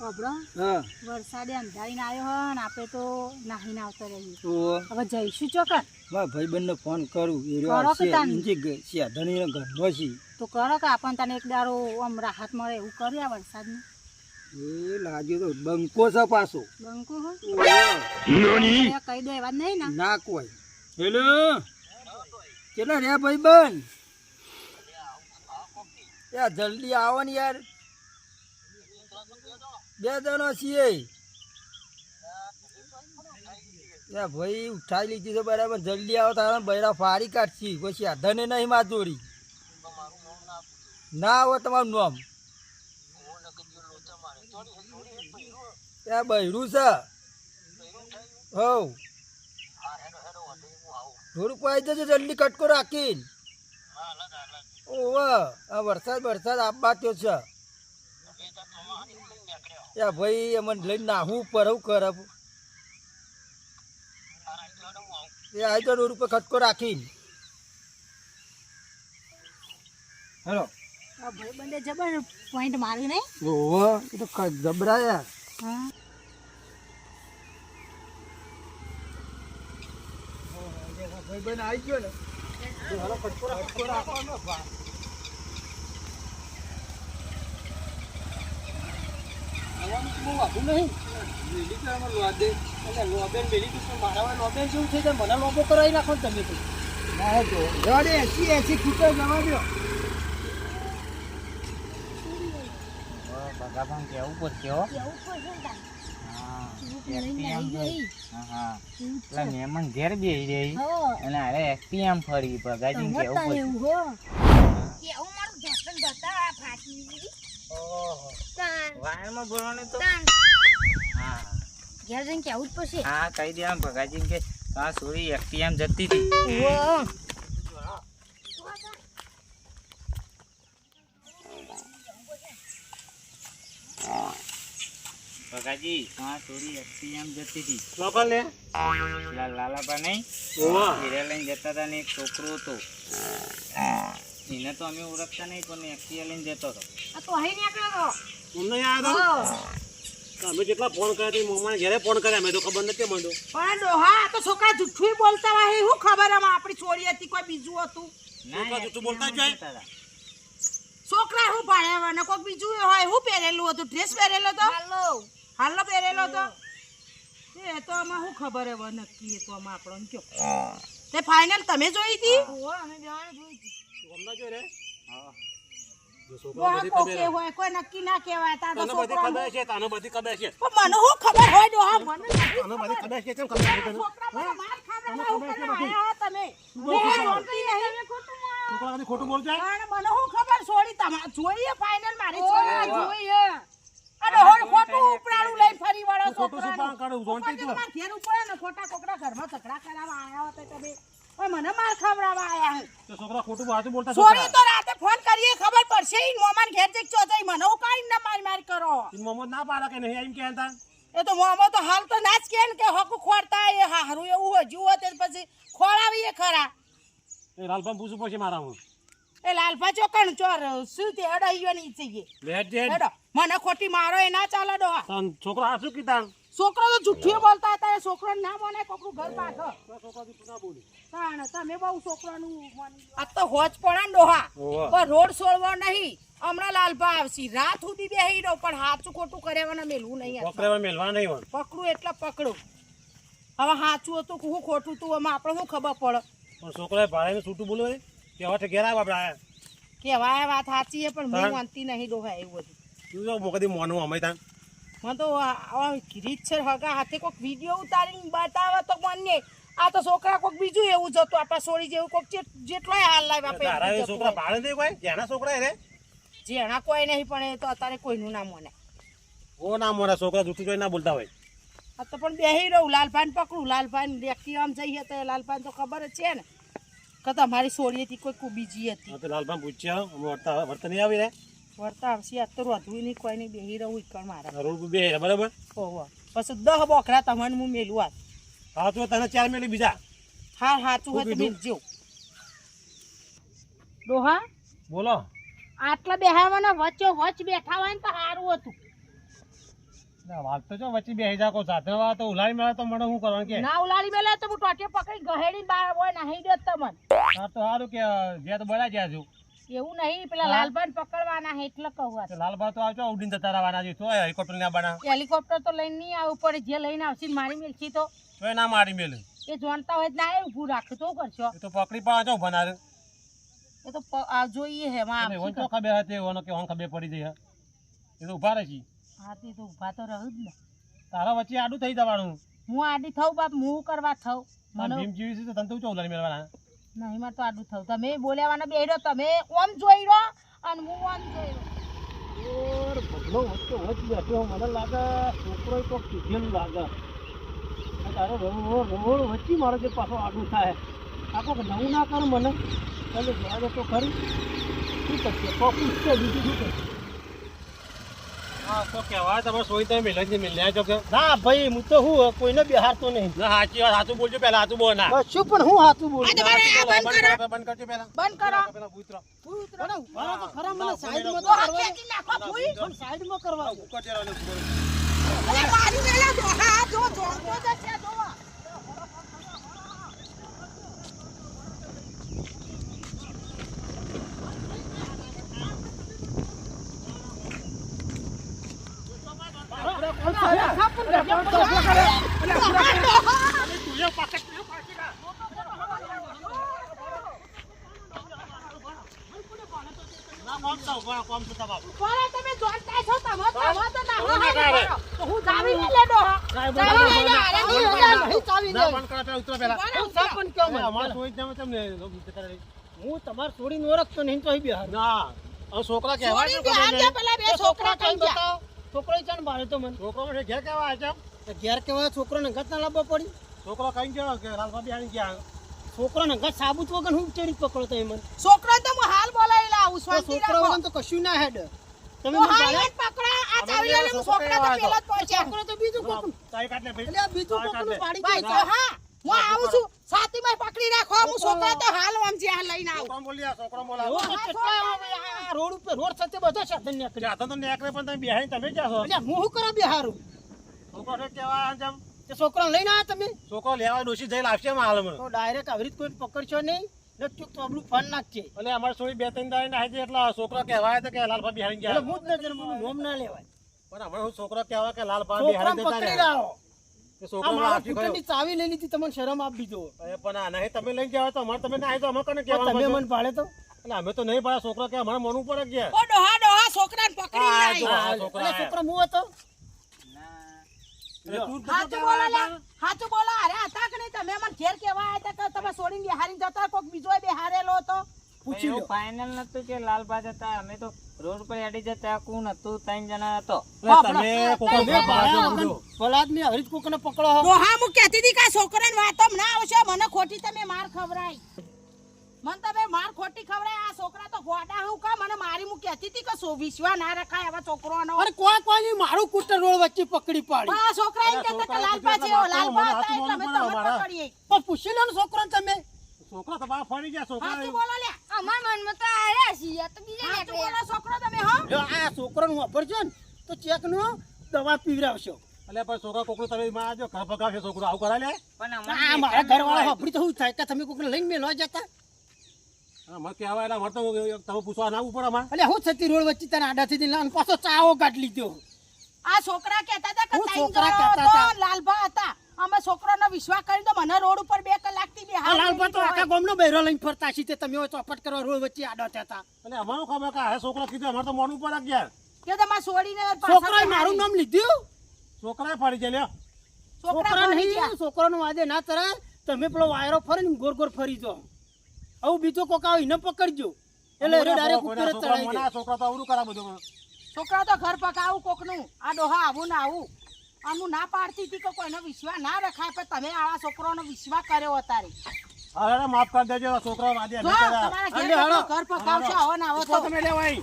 ઓબળો હા વરસાદે અંધારીને આવ્યો હો ને આપણે તો નાહીને આવતો રહી તો હવે જઈશું ચોકર મારા ભાઈબંધને ફોન કરું એ કરો આવશે કે તાન? સાધણીનો ઘરનો છે તો કરો કે આપણને તને એક દારો આમ રાહત મળે એવું કરીએ આ વરસાદનું એ લાગ્યો તો બંકો છે પાછો બંકુ હો નાની કહી દો એવા નહીં ને ના કોઈ હેલો કેટલા રે ભાઈબંધ યાર જલ્દી આવો ને યાર 2 જણો છીએ યા ભાઈ ઉઠાઈ લીધી છે બરાબર જલ્દી આવો તારા બૈરા ફાડી કાઢશી કોઈ સાધને નહીં માજોરી ના આવો તમારું નામ ત્યાં બૈરું છે હવ થોડુંક આવી જજો જલ્દી કટકો રાખીને ઓવે આ વરસાદ આપવા ત્યો છે યા ભાઈ અમને લઈને નાહવું ઉપર હું કરબ એ આવી તો રોડ ઉપર ખટકો રાખીને હેલો આ ભાઈ બંને જબર પોઈન્ટ મારી નહીં ઓવે એ તો જબરા યાર હા ભાઈ બન આવી ગયો ને હાલો ખટકો રાખો બહુ વાગું નહીં મેલી તો આમાં લોબે એટલે લોબેન મેલી તો મારા લોબેન જેવું થઈ જાય મને લોબો કરાવી નાખો ને તમે તો ના જો જવા દે 80 ખૂટે જવા દો બગા પણ કેવું પડશે હો કેવું પડશે ને હા એટલે મહેમાન ઘેર બેસી રહી અને અરે એક્ટિયમ ફરી બગાજી કેવું પડશે એવું હો કેવું મારું જસન જતા ફાટી વાયરમાં બોલવાનું તો હા ઘેર જઈને કેવું જ પડશે હા કહી દે ભગાજી કે આ સોરી એક્ટિયમ જતી હતી ભગાજી આ સોરી એક્ટિયમ જતી હતી લોકલ લે લાલાબા નહીં હીરા લઈને જતા હતા ને એક છોકરો હતો એને તો અમે ઓળખતા નહીં પણ એક્ટિવા લઈને જતો હતો આ તો અહીં નીકળ્યો અમને યાદ અમે કેટલા ફોન કર્યા તે મમ્માને ઘરે ફોન કર્યા મેં તો ખબર નથી મને પણ ડોહા તો છોકરા જુઠ્ઠું બોલતા હોય શું ખબર આમાં આપણી છોડી હતી કોઈ બીજું હતું ના જૂઠું બોલતા જાય? છોકરા શું પાડ્યા ને કોઈ બીજું હોય શું પહેરેલું હતું ડ્રેસ પહેરેલો તો હાલો પહેરેલો તો એ તો આમાં શું ખબર હવે નક્કી એ તો આમાં આપણને કયો તે ફાઇનલ તમે જોઈ હતી અમે બેવાને જોઈ હતી ગમના જો રે ડોહા કોકે હોય કોઈ નક્કી ના કહેવાય તાર તો છોકરો છે તાનો બધી ખબર છે પણ મને શું ખબર હોય ડોહા મને નથી તાનો બધી ખબર છે કેમ ખબર છે છોકરા મને માર ખાવા આવું કરવા આયા તમે મેં જોતી નહીં છોકરાને ખોટું બોલ જાય પણ મને શું ખબર છોડી તમારે જોઈએ ફાઇનલ મારી છોડી જોઈએ અને હોડ ખોટું ઉપરાણું લઈ ફરી વળો ખોટું છોકરાનું. સુપાણ કાઢું જોનતી તું તમારા ઘેર ઉપડે ને ખોટા કોકડા ઘરમાં ઝઘડા કરાવવા આયા હો તો તમે ઓય મને માર ખવડાવવા આયા હે તો છોકરા ખોટું વાતું બોલતા સોરી તો રાતે ફોન કરીએ ખબર પડશે ઈ મોમાન ઘેર જઈ ચો જઈ મને હું કાઈ ના માર કરો મોહમ્મદ ના પાડા કે નહીં એમ કહેતા એ તો મોમો તો હાલ તો નાચ કે ને કે હક ખોરતા એ હારું એવું હોય જુઓ તે પછી ખોળાવીએ ખરા એ લાલપા પૂછું પછી મારા હું એ લાલભા ચોકણ ચોર શું તે અડાઈયો ની ચઈએ લેટ જેટ હેડો મને ખોટી મારો એ ના ચાલે ડોહા છોકરો આ શું કીધા છોકરો તો જુઠ્ઠું બોલતા હતા એ છોકરો ના મને કોકરું ઘર પાછો છોકરા તું ના બોલી તાણ તમે બહુ છોકરાનું આ તો હોજ પડે ને ડોહા પણ રોડ છોડવો નહીં હમણાં લાલભા આવશે રાત સુધી બેહી રહો પણ હાચું ખોટું કર્યાવાના મેલવું નહીં છોકરા મેલવા નહીં હોય પકડું એટલે પકડું હવે હાચું હતું કે હું ખોટું તું એમાં આપણે શું ખબર પડે પણ છોકરાએ ભાઈને છૂટું બોલવું કે હવે ઘેર આવ આપણે આયા કેવાય વાત સાચી છે પણ હું માનતી નહીં ડોહા એવું બધું તું તો મોકદી મોનું અમે તાં મને તો રીત છે હગા હાથે કોઈક વિડીયો ઉતારીને બતાવે તો મને આ તો છોકરા કોઈક બીજું એવું જતું આપણા સોળી જેવું કોઈક જેટલોય હાલ લાવ્યા તારા છોકરા ભાડે નહીં કોઈ જેના છોકરા રે જેના કોઈ નહીં પણ એ તો અત્યારે કોઈનું ના મને ઓ ના મોરા છોકરા જૂઠું જોઈ ના બોલતા હોય આ તો પણ બેહી રહું લાલભાઈને પકડું લાલભાઈને વ્યક્તિ આમ જઈએ તો લાલભાઈને તો ખબર જ છે ને કે તમારી સોળી હતી કોઈ બીજી હતી તો લાલપા પૂછ્યા અમે વર્ત નહીં આવી રે વળતા આવશે આ તો વધુ નહીં કોઈ નહીં બેહી રહું ઈકણ મારા રોડ બે બરાબર ઓહો પછી 10 બોકરા તમને હું મેલું આ હા તો તને 4 મેલી બીજા હા સાચું હોય તો મેલજો ડોહા બોલો આટલા બેહાવાના વચ્ચે વચ બેઠા હોય ને તો સારું હતું વાત તો જો વચ્ચે બેસી જા કો સાથે વા તો ઉલાડી મળે તો મને શું કરવાનું કે ના ઉલાડી મેલે તો હું ટોટે પકડી ગહેડી બાર હોય નહીં દેત તમને આ તો સારું કે જે તો બળા જ્યાં છું એવું નહીં પેલા લાલભાઈ પકડવાના હે એટલે કહું તો લાલબા તો આવજો ઉડીને જતા રહેવાના છે તો હેલિકોપ્ટર ના બના હેલિકોપ્ટર તો લઈને નહીં આવવું પડે જે લઈને આવશે ને મારી મેલશી તો તો ના મારી મેલે એ જાણતા હોય ના એ ઊભું રાખે તો કરશો એ તો પકડી પાડો બનારે એ તો જોઈએ હે માં ઓન તો ખબર હતી ઓનો કે ઓન ખબર પડી જઈ એ તો ઉભા રહી હા તે તો ઊભા તો રહું જ ને તારા વચ્ચે આડું થઈ જવાનું હું આડી થઉં બાપ હું કરવા થઉં મને ભીમ જીવી છે તો તને તો ઊંચો ઉલાડી મેળવાના નહીં મારે તો આડું થયું તમે બોલ્યાવાના બે રહ્યો તમે ઓમ જોઈ રહ્યો અને હું ઓમ જોઈ રહ્યો બદલો વચ્ચે વચ બેઠો મને લાગે છોકરો તો કીધેલું લાગે તારો રોડ વચ્ચે મારો જે પાછો આડું થાય આખો નવું ના કર મને ચાલો જવા તો ખરી શું કરશે કોપી છે બીજું શું કરશે હા તો કહેવાય તમારે સોઈ તમે મિલ્યા છો કે ના ભાઈ હું તો હું કોઈને બિહારતો નહીં ના સાચી વાત સાચું બોલજો પહેલા સાચું બોલ ના શું પણ હું સાચું બોલું બંધ કરજો પહેલા બંધ કરો પેલા ભૂતરો ખરા મને સાઈડમાં તો ખેંચી નાખો ભૂઈ સાઈડમાં કરવા ઉપર જરા અરે મારી મેલા જો હા જો જો તો છે જો હું તમારે છોડીને ઓળખતો નહીં તો બિહાર ના છોકરા કહેવાય છોકરા કઈ છોકરો ચાણ બારે તો મને છોકરો ઘેર કેવા છે ઘેર કેવા છોકરો ને ગત ના લાવવા પડી છોકરો કઈ ગયો કે લાલબા બિહારી ગયા છોકરો ને ગત સાબુત વગર હું ચડી પકડો તો મને છોકરો તો હું હાલ બોલાવી લાવું છોકરો વગર તો કશું ના હેડ તમે પકડા આ ચાવી લઈને હું છોકરા તો પેલા જ પહોંચ્યા છોકરો તો બીજું કોકનું તાઈ કાઢ લે ભાઈ બીજું કોકનું પાડી ભાઈ તો હા હું આવું છું સાતીમાં પકડી રાખો હું છોકરા તો હાલ આમ જે હાલ લઈને આવું છોકરો બોલ્યા છોકરો બોલા રોડ ઉપર રોડ સાથે બધો સાધન નીકળે આ તો નીકળે પણ તમે બિહારી તમે ક્યાં છો એટલે હું કરો બિહારું છોકરો કેવા આમ તે છોકરો લઈને આવ્યા તમે છોકરો લેવા ડોસી જઈ લાવશે માં હાલ મને તો ડાયરેક્ટ આવી રીતે કોઈ પકડશો નહીં નચુક તો આપણું ફોન નાખશે એટલે અમારે થોડી બે ત્રણ દાડી ના છે એટલે છોકરો કહેવાય તો કે લાલબા બિહારી ગયા એટલે હું જ નજર મારું નોમ ના લેવાય પણ અમારે હું છોકરો કહેવાય કે લાલબા છોકરા બિહારી પકડી જતા લાવો કે છોકરો આપી ગયો ચાવી લઈ લીધી તમને શરમ આપી દો પણ આ નહીં તમે લઈ જાવ તો અમારે તમે ના આવી તો અમે કને તમે કહેવાનું મને ભાડે તો એટલે અમે તો નહીં પાડે છોકરો કે અમારે મનવું પડે ગયા ઓ ડોહા ડોહા છોકરાને પકડી હા, લાવી ડોહા, છોકરા એટલે છોકરો મું હતો હાચું બોલો લે હાચું બોલો અરે હતા કે નહીં તમે મને ઘેર કેવા આવ્યા હતા કે તમે છોડીને બિહારીને જતા કોક બીજો બિહારેલો હતો પૂછી લો ફાઇનલ નતું કે લાલબા જતા અમે તો રોડ પર હેડી જતા કોણ હતું 3 જણા હતો તમે કોકને ભાડે ફલાદ મે હરીત કોકને પકડો ડોહા હું કહેતી હતી કે આ છોકરાને વાતો ના આવશે મને ખોટી તમે માર ખવરાઈ મન તમે માર ખોટી ખવરાઈ આ છોકરા તો ગોડા હું કા મને મારી હું કહેતી હતી કે સો વિશ્વા ના રખાય આવા છોકરોનો અરે કોઈ મારું કુટર રોડ વચ્ચે પકડી પાડી આ છોકરા એમ કહેતા કે લાલબા છે લાલબા હતા એટલે અમે તમને પકડીએ પણ પૂછી લો ને છોકરાને તમે છોકરા તો બા ફરી ગયા છોકરા હાચું બોલો લે અમાર મનમાં તો આયા છીએ તો બીજા હાચું બોલો છોકરો તમે હો જો આ છોકરાનું વાપરજો ને તો ચેક નો દવા પીવરાવશો એટલે પણ છોકરા કોકરો તમે માં જો ઘર પગાવશે છોકરો આવું કરાય લે પણ આ મારા ઘરવાળા વાપરી તો શું થાય કે તમે કોકને લઈને મેલવા જતા અમારે કહેવાય એટલે અમારે તો તમે પૂછવા ના ઉપર અમારે એટલે હું છતી રોડ વચ્ચે તને આડાથી દીધા અને પાછો ચાવો કાઢ લીધો આ છોકરા કહેતા હતા કે હું ત્રણ છોકરા જણો કહેતા હતો, હતા. લાલભા હતા અમે છોકરાનો વિશ્વાસ કરી તો મને રોડ ઉપર 2 કલાકથી આ બેહાડી લાલભા તો દીધો આખા હોય. ગામનો બહેરો લઈને ફરતા છીએ તે તમે હવે ચોપટ કરવા રોડ વચ્ચે આડા થતા એટલે અમારું ખબર કે આ છોકરા કીધું અમારે તો મોડું ઉપર ગયા કે તમારે છોડીને પાછા છોકરાએ મારું બેહાડી. નામ લીધું છોકરાએ ફરી જાય લ્યો છોકરા છોકરા ફરી નહીં ગયા. છોકરાનો વાદે ના તરે તમે પેલો વાયરો ફરે ને ગોર ગોર ફરી જો આવું બીજો કોક આવે એને પકડજો એટલે એ ડાયરેક્ટ ઉપર જ ચડાવી દે. છોકરા તો આવડું કરા બધું છોકરા તો ઘર પકાવું કોકનું આ ડોહા આવું ને આવું આનું ના પાડતી હતી કે કોઈનો વિશ્વાસ ના રખાય પણ તમે આવા છોકરાનો વિશ્વાસ કર્યો અત્યારે અરે માફ કરી દેજો છોકરા વાદે જો તમારા ઘેર હાલો. ઘર પકાવશે આવો ને આવો તો તમે લેવાય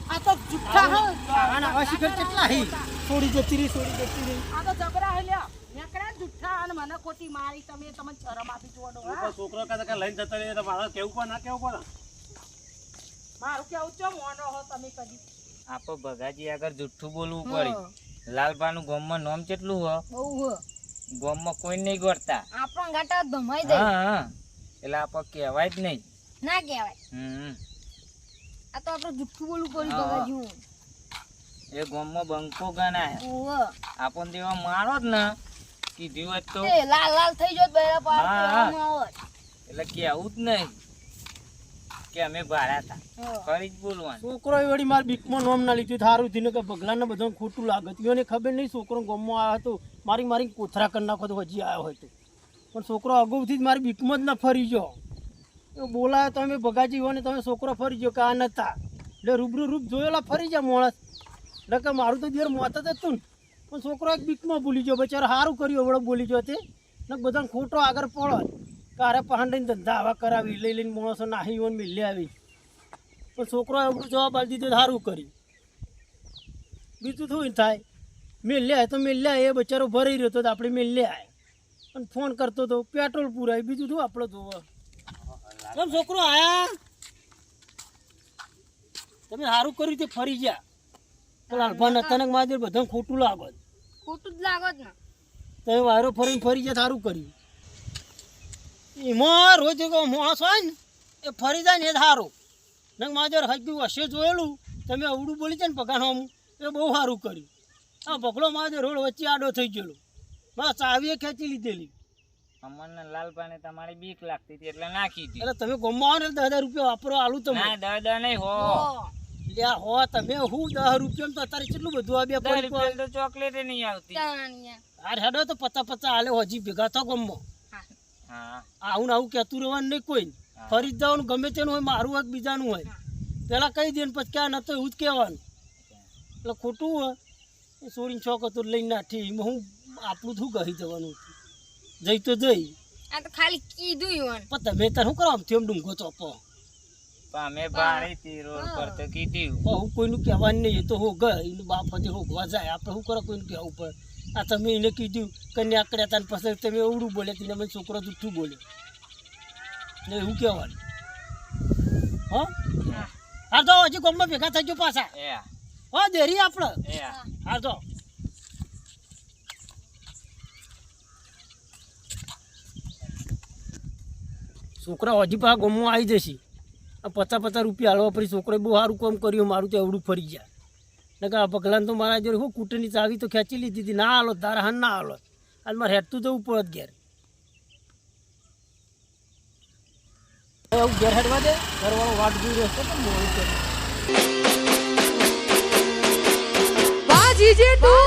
આ તો જુઠ્ઠા હો આના આવા શિખર કેટલા હી છોડી જતી રહી આ તો ઝઘડા હે લ્યો નેકડા જુઠ્ઠા અને મને ખોટી મારી તમે તમને શરમ આપી જુઓ ડોહા છોકરો કે લઈને જતા રહે તો મારે કેવું પણ ના કેવું પડે મારું કેવું છે મોનો હો તમે કદી આપો ભગાજી આગળ જુઠ્ઠું બોલવું પડી લાલભાનું ગામમાં નામ કેટલું હો બહુ ગામમાં કોઈ નહીં ગોળતા આપણો ગાટા ધમાઈ દે હા હા એટલે આપણે કહેવાય જ નહીં ના કહેવાય આ તો આપણે જુઠ્ઠું બોલવું પડ્યું હા. બગાજ્યું એ ગામમાં બંકો ગણાય ઓહો આપણને તેવા મારો જ ને કીધું હોત તો એ લાલ લાલ થઈ જોત બૈરા પાર હા, હા. કહેવામાં આવત એટલે કેવું જ નહીં કે અમે ભાડા હતા હા. ફરી જ બોલવાનું છોકરો એ વળી મારા બીકમાં નોમ ના લીધું સારું થઈને કે ભગલાને બધાને ખોટું લાગે એને ખબર નહીં છોકરો ગામમાં આવ્યો હતો મારી કોથરા કરી નાખો તો હજી આવ્યો હોય તો પણ છોકરો અગાઉથી જ મારી બીકમાં જ ના ફરી ગયો એ બોલાયો તમે ભગાજી હોય ને તમે છોકરો ફરી ગયો કે આ નતા એટલે રૂબરૂ રૂપ જોયેલા ફરી જાય માણસ એટલે કે મારું તો દેર મોત જ હતું ને પણ છોકરો એક બીકમાં ભૂલી ગયો બચારો સારું કર્યું હમણાં બોલી ગયો તે ને બધાને ખોટો આગળ પડો કારે પહાંડીને ધંધા આવા કરાવી લઈ લઈને માણસો નાહી હોય મિલે આવી પણ છોકરો એવડું જવાબ આપી દીધો સારું કર્યું બીજું શું થાય મેલ્યા તો મેલ્યા એ બચારો ભરાઈ રહ્યો તો આપણે મેલ્યા અને ફોન કરતો હતો પેટ્રોલ પૂરાય બીજું શું આપણે જોવા કેમ છોકરો આયા તમે સારું કર્યું તે ફરી ગયા લાલભાન અચાનક મારે બધાને ખોટું લાગો ખોટું જ લાગત ને તમે વાયરો ફરીને ફરી ગયા સારું કર્યું એમાં રોજ માણસ હોય ને એ ફરી જાય ને એ સારું ને મારે હજુ હશે જોયેલું તમે અવડું બોલી છે ને પગારનું એ બહુ સારું કર્યું આ બગલો મારે રોડ વચ્ચે આડો થઈ ગયેલો બસ ચાવીએ ખેંચી લીધેલી અમરને લાલભાને તમારી બીક લાગતી હતી એટલે નાખી હતી એટલે તમે ગમવા ને 10,000 રૂપિયા વાપરો આલું તમે ના દડા નહીં હો લ્યા હો તમે હું 10 રૂપિયા તો અત્યારે કેટલું બધું આ બે દસ રૂપિયાની તો ચોકલેટ નહીં આવતી હાર હેડો તો 50 હાલે હજી ભેગા થો ગમો હા આવું ને આવું કહેતું રહેવાનું નહીં કોઈ ફરી જ જવાનું ગમે તેનું હોય મારું હોય કે બીજાનું હોય પેલા કહી દે ને પછી ક્યાં નતો એવું જ કહેવાનું એટલે ખોટું હોય એ સોરીને શોખ હતો લઈને નાઠી એમાં હું આપણું શું કહી જવાનું જઈ તો જઈ આ તો ખાલી કીધું ઈવન પણ તમે તાર શું કરો આમથી આમ ડુંગો ચોપો પણ અમે ભાડી હતી રોડ પર તો કીધું પણ હું કોઈનું કહેવાનું નહીં એ તો હો ગયો એનું બાપ હજી હોગવા જાય આપણે શું કરો કોઈનું કહેવું પડે આ તમે એને કીધું કન્યા આકડ્યા હતા ને પછી તમે એવડું બોલ્યા તેને અમે છોકરો જૂઠું બોલ્યો ને એવું કહેવાનું હા હાર તો હજી ગામમાં ભેગા થઈ ગયો પાછા એ હા દેરી આપણે એ હાર તો છોકરા હજી પાછા ગામમાં આવી જશે આ 50 રૂપિયા હાલવા પછી છોકરાએ બહુ સારું કામ કર્યું મારું તો એવડું ફરી ગયા ને કે આ પગલાને તો મારા જોડે હું કૂટની ચાવી તો ખેંચી લીધી હતી ના હાલો તારા હાન ના હાલો અને મારે હેઠતું જવું પડત ઘેર ઘેર હેડવા દે ઘરવાળો વાટ જોઈ રહ્યો છે પણ મોડું કરે બાજી જે તું